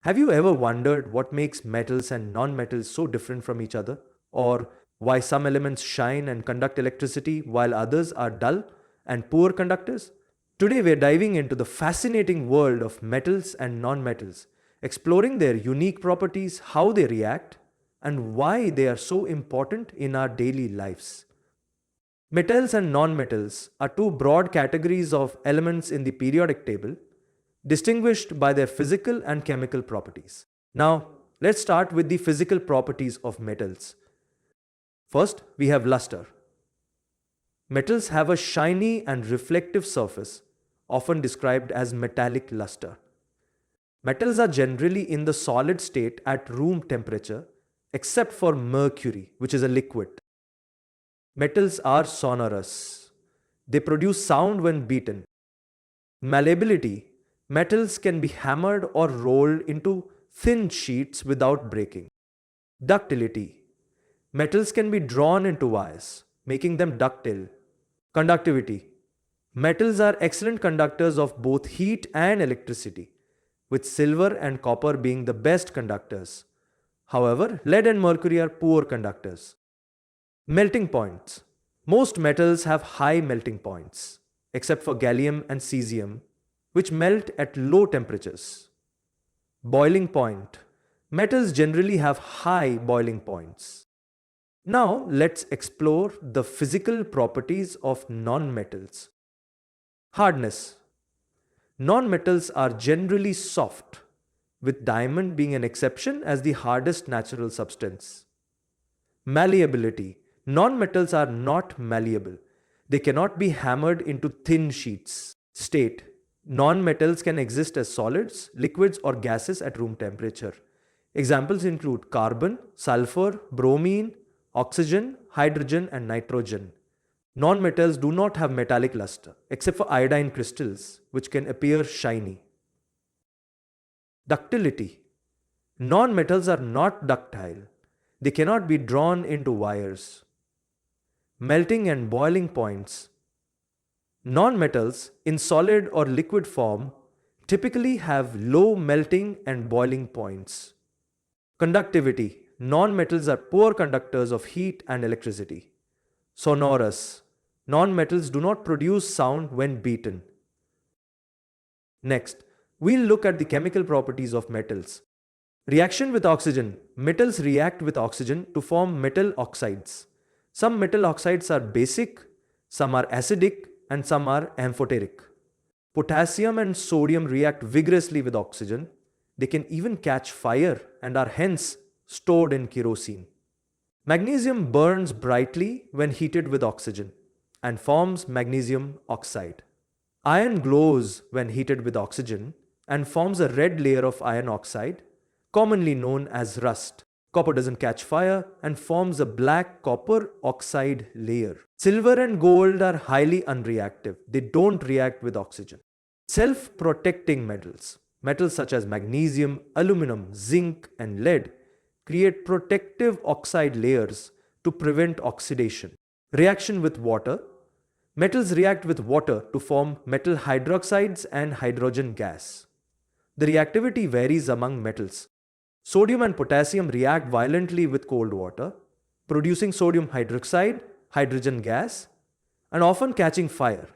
Have you ever wondered what makes metals and non-metals so different from each other? Or why some elements shine and conduct electricity while others are dull and poor conductors? Today we're diving into the fascinating world of metals and non-metals, exploring their unique properties, how they react, and why they are so important in our daily lives. Metals and nonmetals are two broad categories of elements in the periodic table, distinguished by their physical and chemical properties. Now, let's start with the physical properties of metals. First, we have luster. Metals have a shiny and reflective surface, often described as metallic luster. Metals are generally in the solid state at room temperature, except for mercury, which is a liquid. Metals are sonorous. They produce sound when beaten. Malleability. Metals can be hammered or rolled into thin sheets without breaking. Ductility. Metals can be drawn into wires, making them ductile. Conductivity. Metals are excellent conductors of both heat and electricity, with silver and copper being the best conductors. However, lead and mercury are poor conductors. Melting points. Most metals have high melting points, except for gallium and cesium, which melt at low temperatures. Boiling point. Metals generally have high boiling points. Now, let's explore the physical properties of nonmetals. Hardness. Nonmetals are generally soft, with diamond being an exception as the hardest natural substance. Malleability. Nonmetals are not malleable. They cannot be hammered into thin sheets. State. Nonmetals can exist as solids, liquids, or gases at room temperature. Examples include carbon, sulfur, bromine, oxygen, hydrogen, and nitrogen. Nonmetals do not have metallic luster, except for iodine crystals, which can appear shiny. Ductility. Nonmetals are not ductile. They cannot be drawn into wires. Melting and boiling points. Nonmetals in solid or liquid form typically have low melting and boiling points. Conductivity. Nonmetals are poor conductors of heat and electricity. Sonorous. Nonmetals do not produce sound when beaten. Next, we'll look at the chemical properties of metals. Reaction with oxygen. Metals react with oxygen to form metal oxides. Some metal oxides are basic, some are acidic, and some are amphoteric. Potassium and sodium react vigorously with oxygen. They can even catch fire and are hence stored in kerosene. Magnesium burns brightly when heated with oxygen and forms magnesium oxide. Iron glows when heated with oxygen and forms a red layer of iron oxide, commonly known as rust. Copper doesn't catch fire and forms a black copper oxide layer. Silver and gold are highly unreactive. They don't react with oxygen. Self-protecting metals. Metals such as magnesium, aluminum, zinc, and lead create protective oxide layers to prevent oxidation. Reaction with water. Metals react with water to form metal hydroxides and hydrogen gas. The reactivity varies among metals. Sodium and potassium react violently with cold water, producing sodium hydroxide, hydrogen gas, and often catching fire.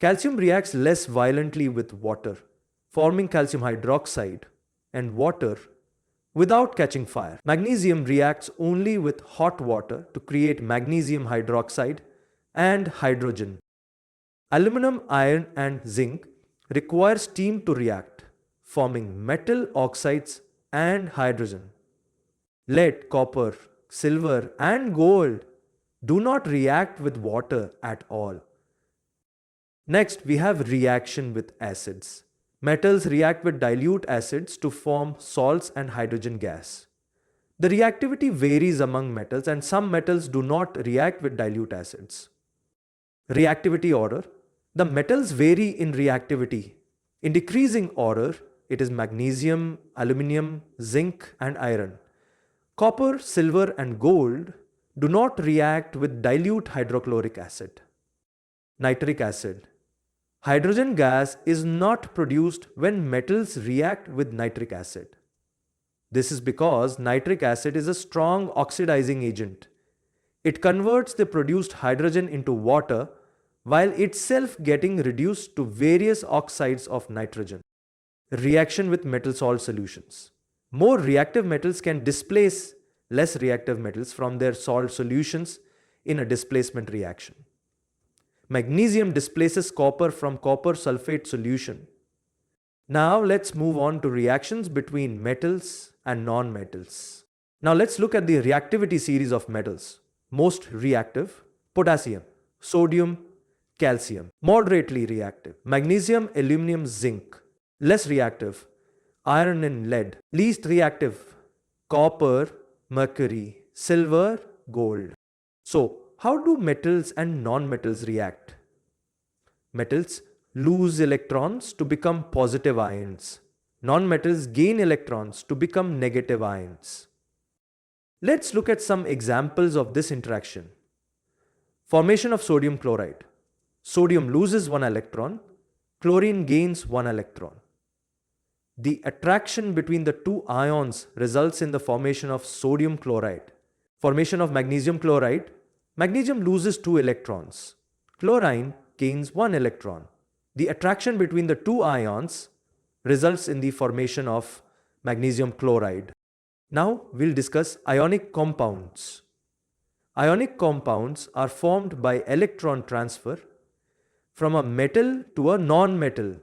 Calcium reacts less violently with water, forming calcium hydroxide and water without catching fire. Magnesium reacts only with hot water to create magnesium hydroxide and hydrogen. Aluminum, iron, and zinc require steam to react, forming metal oxides and hydrogen. Lead, copper, silver, and gold do not react with water at all. Next, we have reaction with acids. Metals react with dilute acids to form salts and hydrogen gas. The reactivity varies among metals, and some metals do not react with dilute acids. Reactivity order. The metals vary in reactivity. In decreasing order, it is magnesium, aluminium, zinc, and iron. Copper, silver, and gold do not react with dilute hydrochloric acid. Nitric acid. Hydrogen gas is not produced when metals react with nitric acid. This is because nitric acid is a strong oxidizing agent. It converts the produced hydrogen into water while itself getting reduced to various oxides of nitrogen. Reaction with metal salt solutions. More reactive metals can displace less reactive metals from their salt solutions in a displacement reaction. Magnesium displaces copper from copper sulfate solution. Now let's move on to reactions between metals and non-metals. Now let's look at the reactivity series of metals. Most reactive, potassium, sodium, calcium. Moderately reactive, magnesium, aluminum, zinc. Less reactive, iron and lead. Least reactive, copper, mercury, silver, gold. So, how do metals and non-metals react? Metals lose electrons to become positive ions. Non-metals gain electrons to become negative ions. Let's look at some examples of this interaction. Formation of sodium chloride. Sodium loses one electron, chlorine gains one electron. The attraction between the two ions results in the formation of sodium chloride. Formation of magnesium chloride. Magnesium loses two electrons. Chlorine gains one electron. The attraction between the two ions results in the formation of magnesium chloride. Now we'll discuss ionic compounds. Ionic compounds are formed by electron transfer from a metal to a non-metal.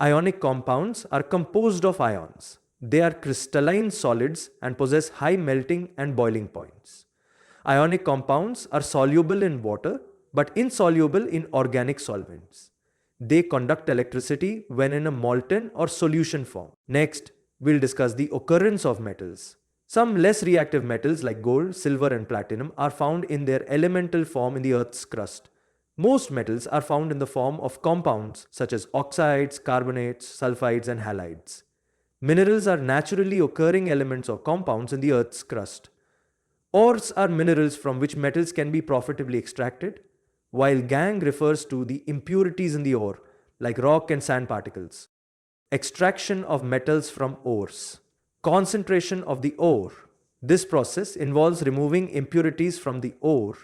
Ionic compounds are composed of ions. They are crystalline solids and possess high melting and boiling points. Ionic compounds are soluble in water but insoluble in organic solvents. They conduct electricity when in a molten or solution form. Next, we'll discuss the occurrence of metals. Some less reactive metals like gold, silver and platinum are found in their elemental form in the Earth's crust. Most metals are found in the form of compounds such as oxides, carbonates, sulfides and halides. Minerals are naturally occurring elements or compounds in the Earth's crust. Ores are minerals from which metals can be profitably extracted, while gangue refers to the impurities in the ore like rock and sand particles. Extraction of metals from ores. Concentration of the ore. This process involves removing impurities from the ore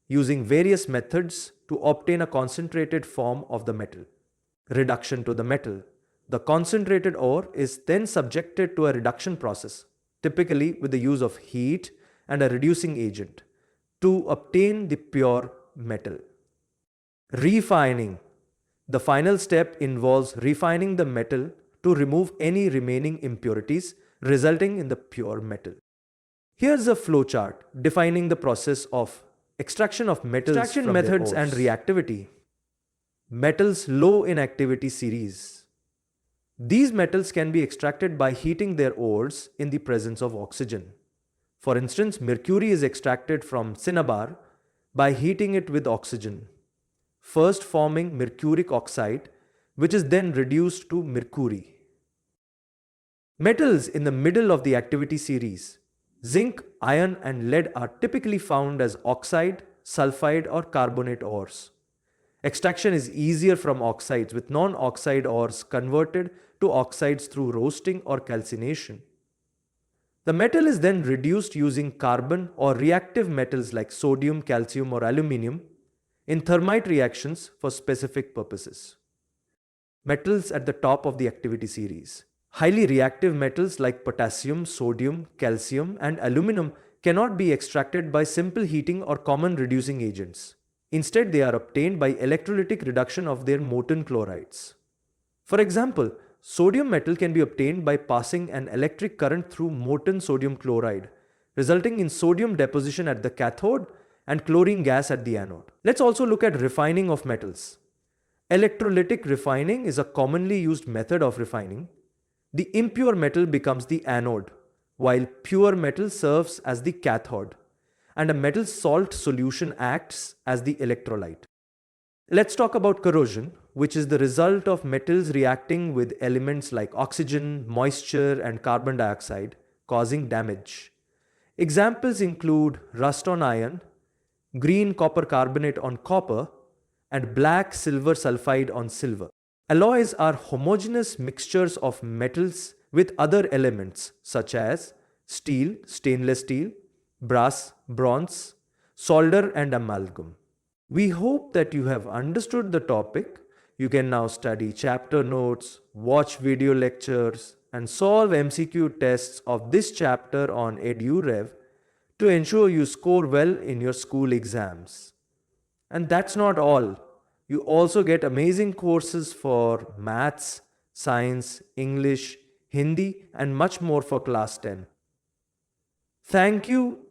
using various methods to obtain a concentrated form of the metal. Reduction to the metal. The concentrated ore is then subjected to a reduction process, typically with the use of heat and a reducing agent, to obtain the pure metal. Refining. The final step involves refining the metal to remove any remaining impurities, resulting in the pure metal. Here's a flowchart defining the process of extraction of metals from methods and reactivity. Metals low in activity series. These metals can be extracted by heating their ores in the presence of oxygen. For instance, mercury is extracted from cinnabar by heating it with oxygen, first forming mercuric oxide, which is then reduced to mercury. Metals in the middle of the activity series. Zinc, iron and lead are typically found as oxide, sulfide or carbonate ores. Extraction is easier from oxides, with non-oxide ores converted to oxides through roasting or calcination. The metal is then reduced using carbon or reactive metals like sodium, calcium or aluminium in thermite reactions for specific purposes. Metals at the top of the activity series. Highly reactive metals like potassium, sodium, calcium and aluminum cannot be extracted by simple heating or common reducing agents. Instead, they are obtained by electrolytic reduction of their molten chlorides. For example, sodium metal can be obtained by passing an electric current through molten sodium chloride, resulting in sodium deposition at the cathode and chlorine gas at the anode. Let's also look at refining of metals. Electrolytic refining is a commonly used method of refining. The impure metal becomes the anode, while pure metal serves as the cathode, and a metal salt solution acts as the electrolyte. Let's talk about corrosion, which is the result of metals reacting with elements like oxygen, moisture, and carbon dioxide, causing damage. Examples include rust on iron, green copper carbonate on copper, and black silver sulfide on silver. Alloys are homogeneous mixtures of metals with other elements such as steel, stainless steel, brass, bronze, solder, and amalgam. We hope that you have understood the topic. You can now study chapter notes, watch video lectures, and solve MCQ tests of this chapter on EduRev to ensure you score well in your school exams. And that's not all. You also get amazing courses for maths, science, English, Hindi, and much more for class 10. Thank you